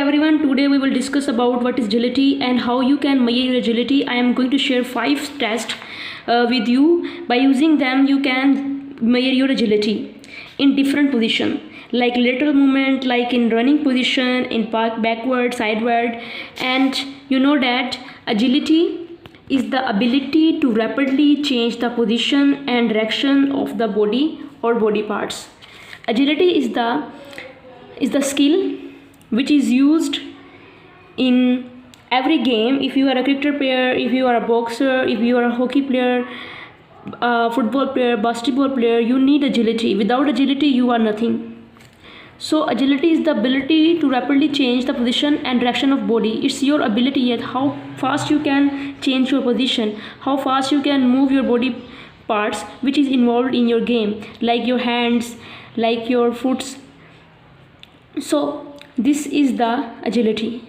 everyone, today we will discuss about what is agility and how you can measure your agility. I am going to share 5 tests with you. By using them you can measure your agility in different position, like lateral movement, like in running position, in backward, sideward. And you know that agility is the ability to rapidly change the position and direction of the body or body parts. Agility is the skill which is used in every game. If you are a cricketer player, if you are a boxer, if you are a hockey player, football player, basketball player, you need agility. Without agility you are nothing. So agility is the ability to rapidly change the position and direction of body. It's your ability, yet how fast you can change your position, how fast you can move your body parts which is involved in your game, like your hands, like your foots. So this is the agility.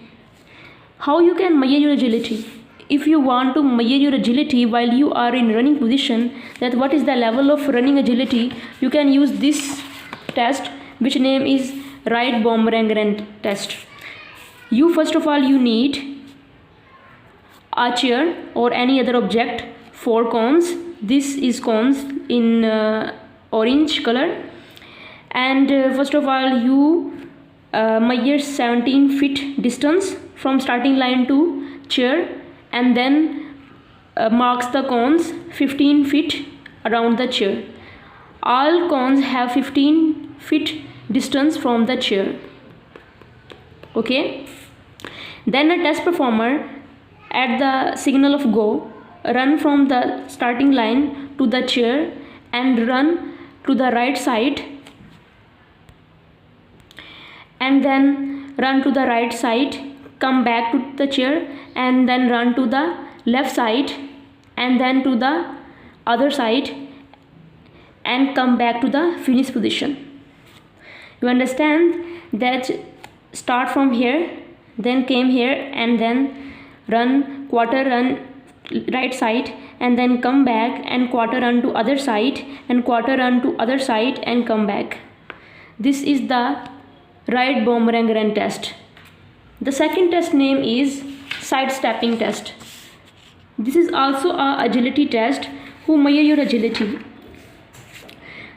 How you can measure your agility? If you want to measure your agility while you are in running position, that what is the level of running agility, you can use this test, which name is right boomerang run test. You first of all you need a chair or any other object, 4 cones. This is cones in orange color. And first of all you measure 17 feet distance from starting line to chair, and then marks the cones 15 feet around the chair. All cones have 15 feet distance from the chair. Okay. Then a test performer at the signal of go run from the starting line to the chair and run to the right side, and then run to the right side, come back to the chair, and then run to the left side, and then to the other side, and come back to the finish position. You understand that? Start from here, then came here, and then run quarter run right side, and then come back and quarter run to other side, and quarter run to other side, and come back. This is the right boomerang run test. The second test name is sidestepping test. This is also a agility test who measure your agility.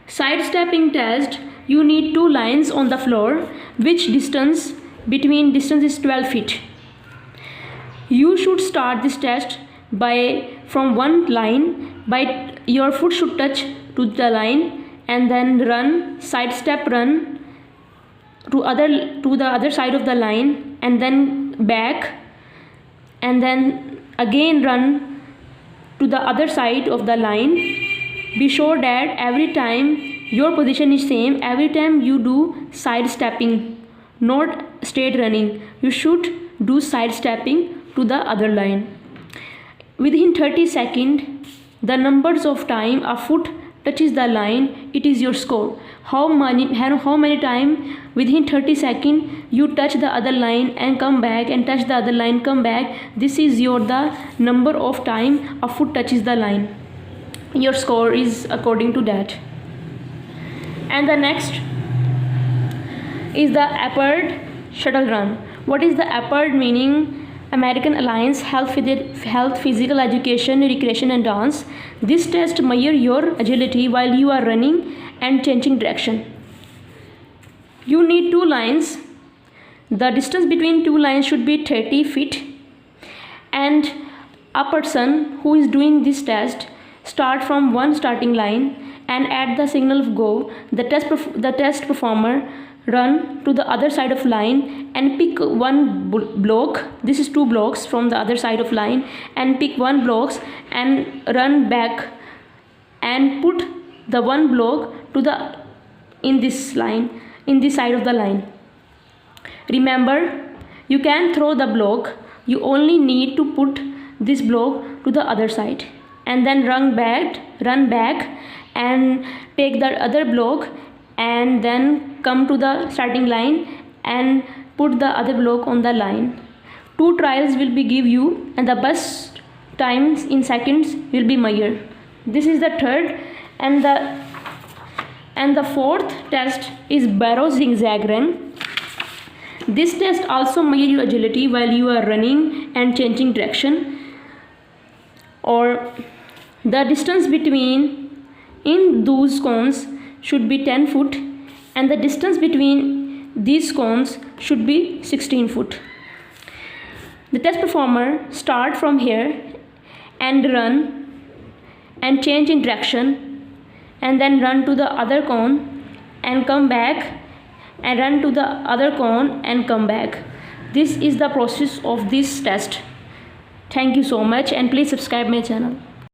Sidestepping test, you need 2 lines on the floor, which distance between distance is 12 feet. You should start this test from one line, by your foot should touch to the line, and then run sidestep run to the other side of the line, and then back, and then again run to the other side of the line. Be sure that every time your position is same, every time you do sidestepping, not straight running. You should do sidestepping to the other line. Within 30 seconds, the numbers of time a foot touches the line, it is your score. How many time within 30 seconds you touch the other line and come back, and touch the other line, come back. This is the number of time a foot touches the line. Your score is according to that. And the next is the Apert shuttle run. What is the Apert meaning? American Alliance Health, Physical Education, Recreation and Dance. This test measure your agility while you are running and changing direction. You need 2 lines. The distance between 2 lines should be 30 feet. And a person who is doing this test start from one starting line, and at the signal of go, the test performer run to the other side of line and pick one block. This is 2 blocks from the other side of line, and pick 1 blocks and run back and put the 1 block to in this side of the line. Remember, you can throw the block, you only need to put this block to the other side, and then run back and take the other block, and then come to the starting line and put the other block on the line. 2 trials will be give you, and the best times in seconds will be measured. This is the third. And the fourth test is barrow zigzag run. This test also measures your agility while you are running and changing direction, or the distance between in those cones should be 10 foot and the distance between these cones should be 16 foot. The test performer start from here and run and change in direction and then run to the other cone and come back and run to the other cone and come back. This is the process of this test. Thank you so much and please subscribe my channel.